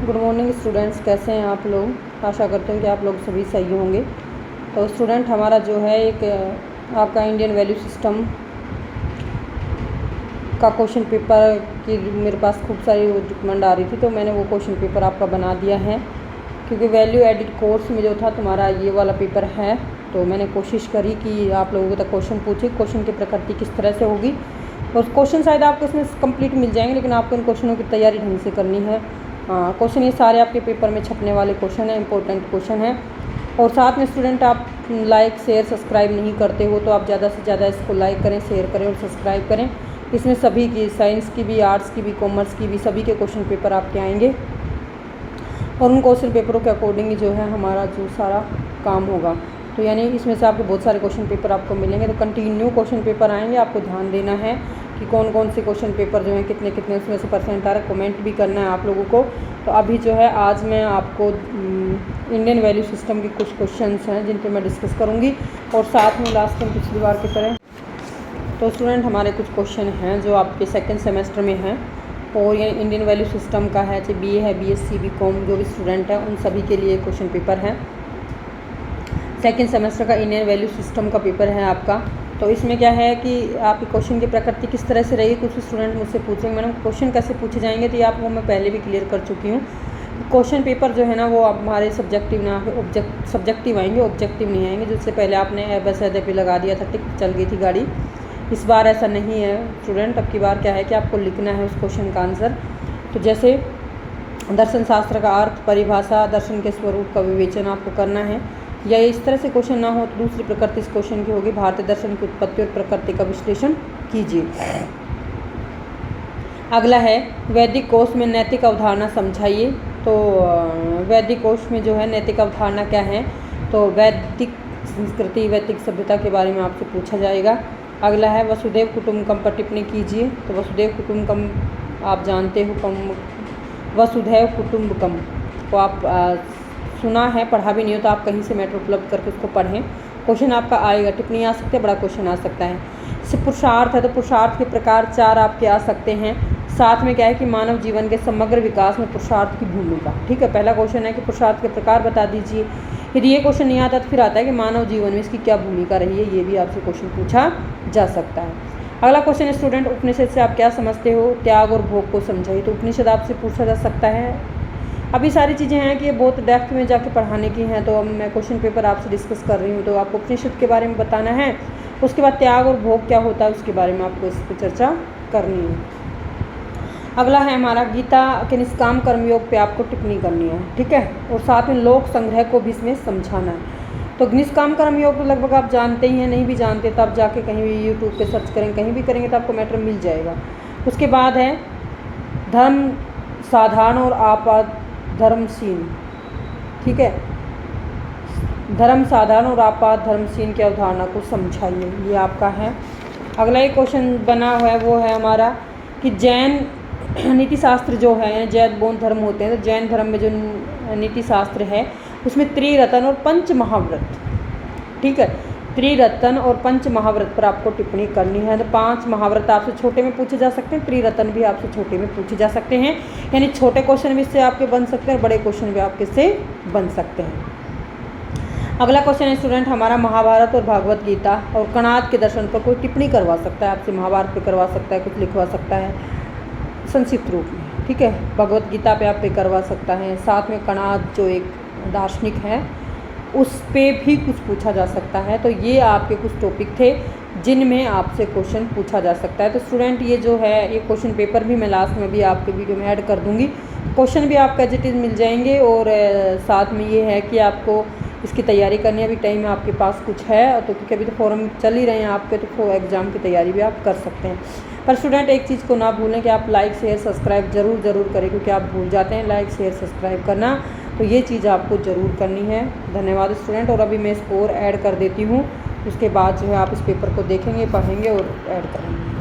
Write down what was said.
Good morning students, कैसे हैं आप लोग। आशा करते हैं कि आप लोग सभी सही होंगे। तो स्टूडेंट, हमारा जो है एक आपका इंडियन वैल्यू सिस्टम का क्वेश्चन पेपर की मेरे पास खूब सारी रिकमेंड आ रही थी, तो मैंने वो क्वेश्चन पेपर आपका बना दिया है। क्योंकि वैल्यू एडिट कोर्स में जो था तुम्हारा ये वाला पेपर है, तो मैंने कोशिश करी कि आप लोगों तक क्वेश्चन पूछे, क्वेश्चन की प्रकृति किस तरह से होगी। और क्वेश्चन शायद आपको इसमें कंप्लीट मिल जाएंगे, लेकिन आपको इन क्वेश्चनों की तैयारी ढंग से करनी है। क्वेश्चन ये सारे आपके पेपर में छपने वाले क्वेश्चन हैं, इंपॉर्टेंट क्वेश्चन हैं। और साथ में स्टूडेंट, आप लाइक शेयर सब्सक्राइब नहीं करते हो तो आप ज़्यादा से ज़्यादा इसको लाइक करें, शेयर करें और सब्सक्राइब करें। इसमें सभी की, साइंस की भी, आर्ट्स की भी, कॉमर्स की भी, सभी के क्वेश्चन पेपर आपके आएंगे। और उन क्वेश्चन पेपरों के अकॉर्डिंग जो है हमारा जो सारा काम होगा। तो यानी इसमें से आपको बहुत सारे क्वेश्चन पेपर आपको मिलेंगे। तो कंटिन्यू क्वेश्चन पेपर आएंगे, आपको ध्यान देना है कि कौन कौन से क्वेश्चन पेपर जो हैं कितने कितने उसमें से परसेंट आ रहा है। कमेंट भी करना है आप लोगों को। तो अभी जो है आज मैं आपको इंडियन वैल्यू सिस्टम के कुछ क्वेश्चंस हैं जिन पे मैं डिस्कस करूँगी, और साथ में लास्ट में पिछली बार की तरह। तो स्टूडेंट, हमारे कुछ क्वेश्चन हैं जो आपके सेकेंड सेमेस्टर में हैं, और ये इंडियन वैल्यू सिस्टम का है, चाहे BA है, BSc, BCom, जो भी स्टूडेंट है उन सभी के लिए क्वेश्चन पेपर है। सेकेंड सेमेस्टर का इंडियन वैल्यू सिस्टम का पेपर है आपका। तो इसमें क्या है कि आपके क्वेश्चन की प्रकृति किस तरह से रहेगी। कुछ स्टूडेंट मुझसे पूछेंगे मैडम क्वेश्चन कैसे पूछे जाएंगे, तो ये आपको मैं पहले भी क्लियर कर चुकी हूँ। क्वेश्चन पेपर जो है ना वो हमारे सब्जेक्टिव ना सब्जेक्टिव आएंगे, ऑब्जेक्टिव नहीं आएंगे। जिससे पहले आपने बस ऐसे पे लगा दिया था, टिक, चल गई थी गाड़ी। इस बार ऐसा नहीं है स्टूडेंट। अब की बार क्या है कि आपको लिखना है उस क्वेश्चन का आंसर। तो जैसे दर्शन शास्त्र का अर्थ, परिभाषा, दर्शन के स्वरूप का विवेचन आपको करना है, या इस तरह से क्वेश्चन ना हो तो दूसरी प्रकृति इस क्वेश्चन की होगी, भारतीय दर्शन की उत्पत्ति और प्रकृति का विश्लेषण कीजिए। अगला है वैदिक कोश में नैतिक अवधारणा समझाइए। तो वैदिक कोश में जो है नैतिक अवधारणा क्या है, तो वैदिक संस्कृति, वैदिक सभ्यता के बारे में आपसे पूछा जाएगा। अगला है वसुधैव कुटुंबकम पर टिप्पणी कीजिए। तो वसुधैव कुटुंबकम आप जानते हो, वसुधैव कुटुंबकम को आप सुना है, पढ़ा भी नहीं हो तो आप कहीं से मैटर उपलब्ध करके उसको पढ़ें। क्वेश्चन आपका आएगा, टिप्पणी आ सकती है, बड़ा क्वेश्चन आ सकता है। इससे पुरुषार्थ है, तो पुरुषार्थ के प्रकार 4 आपके आ सकते हैं। साथ में क्या है कि मानव जीवन के समग्र विकास में पुरुषार्थ की भूमिका। ठीक है, पहला क्वेश्चन है कि पुरुषार्थ के प्रकार बता दीजिए। यदि ये क्वेश्चन नहीं आता तो फिर आता है कि मानव जीवन में इसकी क्या भूमिका रही है। ये भी आपसे क्वेश्चन पूछा जा सकता है। अगला क्वेश्चन है स्टूडेंट, उपनिषद से आप क्या समझते हो, त्याग और भोग को समझाइए। तो उपनिषद आपसे पूछा जा सकता है। अभी सारी चीज़ें हैं कि ये बहुत डेप्थ में जाके पढ़ाने की हैं, तो अब मैं क्वेश्चन पेपर आपसे डिस्कस कर रही हूँ। तो आपको उपनिषद के बारे में बताना है, उसके बाद त्याग और भोग क्या होता है उसके बारे में आपको इस पर चर्चा करनी है। अगला है हमारा गीता के निष्काम कर्मयोग पे आपको टिप्पणी करनी है। ठीक है, और साथ में लोक संग्रह को भी इसमें समझाना है। तो निष्काम कर्मयोग तो लगभग आप जानते ही हैं, नहीं भी जानते तो आप जाके कहीं भी यूट्यूब पे सर्च करें, कहीं भी करेंगे तो आपको मैटर मिल जाएगा। उसके बाद है धर्म साधारण और आपात धर्मशील। ठीक है, धर्म साधारण और आपात धर्मशील की अवधारणा को समझाइए, ये आपका है। अगला एक क्वेश्चन बना हुआ है वो है हमारा कि जैन नीति शास्त्र जो है, जैन बौद्ध धर्म होते हैं, तो जैन धर्म में जो नीति शास्त्र है उसमें त्रिरत्न और पंच महाव्रत। ठीक है, त्रिरत्न और पंच महाव्रत पर आपको टिप्पणी करनी है। तो 5 महाव्रत आपसे छोटे में पूछे जा सकते हैं, त्रिरत्न भी आपसे छोटे में पूछे जा सकते हैं। यानी छोटे क्वेश्चन भी इससे आपके बन सकते हैं और बड़े क्वेश्चन भी आपके से बन सकते हैं। अगला क्वेश्चन है स्टूडेंट हमारा, महाभारत और भागवत गीता और कणाद के दर्शन पर कोई टिप्पणी करवा सकता है आपसे। महाभारत पे करवा सकता है, कुछ लिखवा सकता है संक्षिप्त रूप में। ठीक है, भगवत गीता पे आप पे करवा सकता है। साथ में कणाद जो एक दार्शनिक है उस पे भी कुछ पूछा जा सकता है। तो ये आपके कुछ टॉपिक थे जिनमें आपसे क्वेश्चन पूछा जा सकता है। तो स्टूडेंट, ये जो है ये क्वेश्चन पेपर भी मैं लास्ट में भी आपके वीडियो में ऐड कर दूंगी। क्वेश्चन भी आपका एज इट इज़ मिल जाएंगे, और साथ में ये है कि आपको इसकी तैयारी करनी है। अभी टाइम आपके पास कुछ है, तो क्योंकि अभी तो फॉर्म चल ही रहे हैं आपके, तो एग्ज़ाम की तैयारी भी आप कर सकते हैं। पर स्टूडेंट, एक चीज़ को ना भूलें कि आप लाइक शेयर सब्सक्राइब ज़रूर करें, क्योंकि आप भूल जाते हैं लाइक शेयर सब्सक्राइब करना। तो ये चीज़ आपको ज़रूर करनी है। धन्यवाद स्टूडेंट। और अभी मैं स्कोर ऐड कर देती हूँ, उसके बाद जो है आप इस पेपर को देखेंगे, पढ़ेंगे और ऐड करेंगे।